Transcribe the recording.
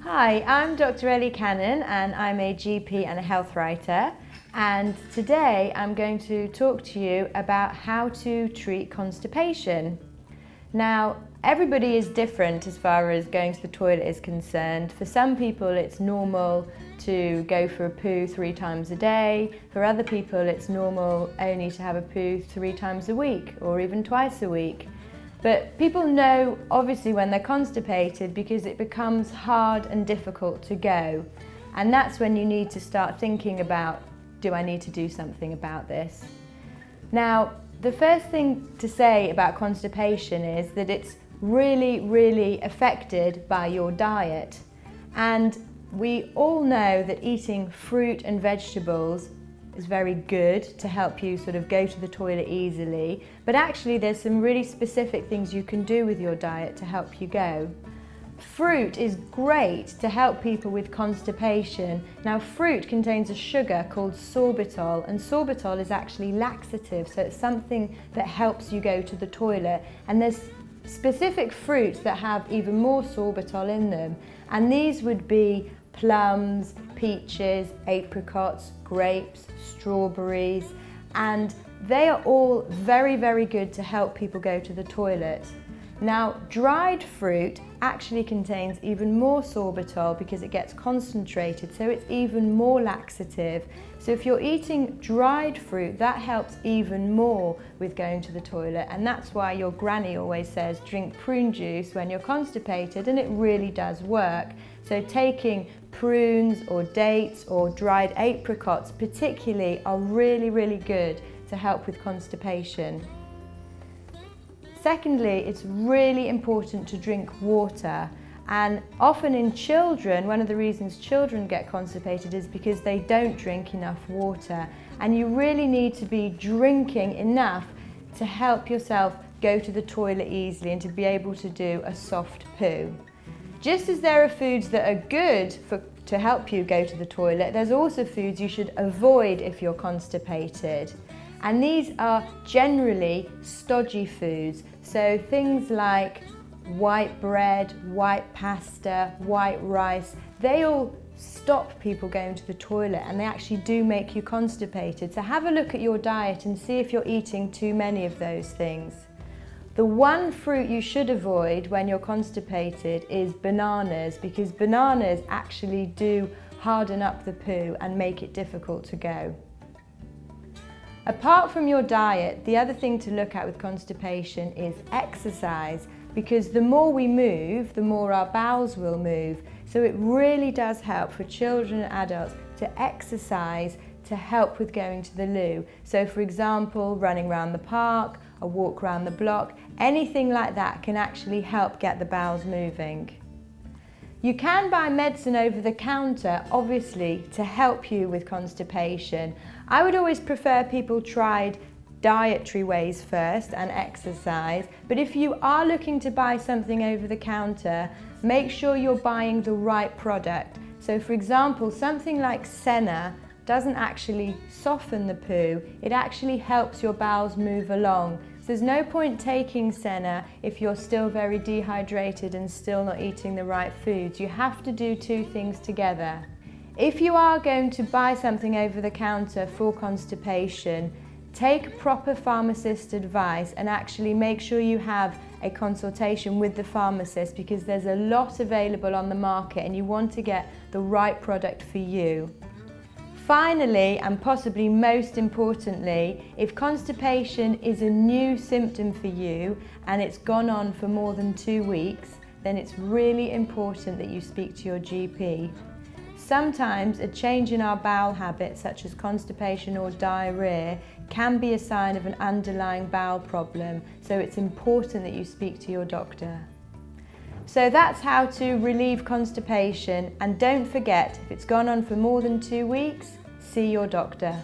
Hi, I'm Dr. Ellie Cannon and I'm a GP and a health writer, and today I'm going to talk to you about how to treat constipation. Now, everybody is different as far as going to the toilet is concerned. For some people it's normal to go for a poo 3 times a day. For other people it's normal only to have a poo 3 times a week or even twice a week. But people know obviously when they're constipated because it becomes hard and difficult to go. And that's when you need to start thinking about, do I need to do something about this? Now, the first thing to say about constipation is that it's really affected by your diet. And we all know that eating fruit and vegetables is very good to help you sort of go to the toilet easily, but actually there's some really specific things you can do with your diet to help you go. Fruit is great to help people with constipation. Now, fruit contains a sugar called sorbitol, and sorbitol is actually laxative, so it's something that helps you go to the toilet. And there's specific fruits that have even more sorbitol in them, and these would be plums, peaches, apricots, grapes, strawberries, and they are all very good to help people go to the toilet. Now, dried fruit actually contains even more sorbitol because it gets concentrated, so it's even more laxative. So if you're eating dried fruit, that helps even more with going to the toilet, and that's why your granny always says drink prune juice when you're constipated, and it really does work. So taking prunes or dates or dried apricots particularly are really good to help with constipation. Secondly, it's really important to drink water, and often in children, one of the reasons children get constipated is because they don't drink enough water, and you really need to be drinking enough to help yourself go to the toilet easily and to be able to do a soft poo. Just as there are foods that are good to help you go to the toilet, there's also foods you should avoid if you're constipated. And these are generally stodgy foods, so things like white bread, white pasta, white rice, they all stop people going to the toilet and they actually do make you constipated. So have a look at your diet and see if you're eating too many of those things. The one fruit you should avoid when you're constipated is bananas, because bananas actually do harden up the poo and make it difficult to go. Apart from your diet, the other thing to look at with constipation is exercise, because the more we move, the more our bowels will move. So it really does help for children and adults to exercise to help with going to the loo. So for example, running around the park, a walk around the block, anything like that can actually help get the bowels moving. You can buy medicine over the counter, obviously, to help you with constipation. I would always prefer people tried dietary ways first and exercise, but if you are looking to buy something over the counter, make sure you're buying the right product. So for example, something like Senna doesn't actually soften the poo, it actually helps your bowels move along. So there's no point taking Senna if you're still very dehydrated and still not eating the right foods. You have to do two things together. If you are going to buy something over the counter for constipation, take proper pharmacist advice and actually make sure you have a consultation with the pharmacist, because there's a lot available on the market and you want to get the right product for you. Finally, and possibly most importantly, if constipation is a new symptom for you and it's gone on for more than 2 weeks, then it's really important that you speak to your GP. Sometimes a change in our bowel habits, such as constipation or diarrhea, can be a sign of an underlying bowel problem, so it's important that you speak to your doctor. So that's how to relieve constipation, and don't forget, if it's gone on for more than 2 weeks, see your doctor.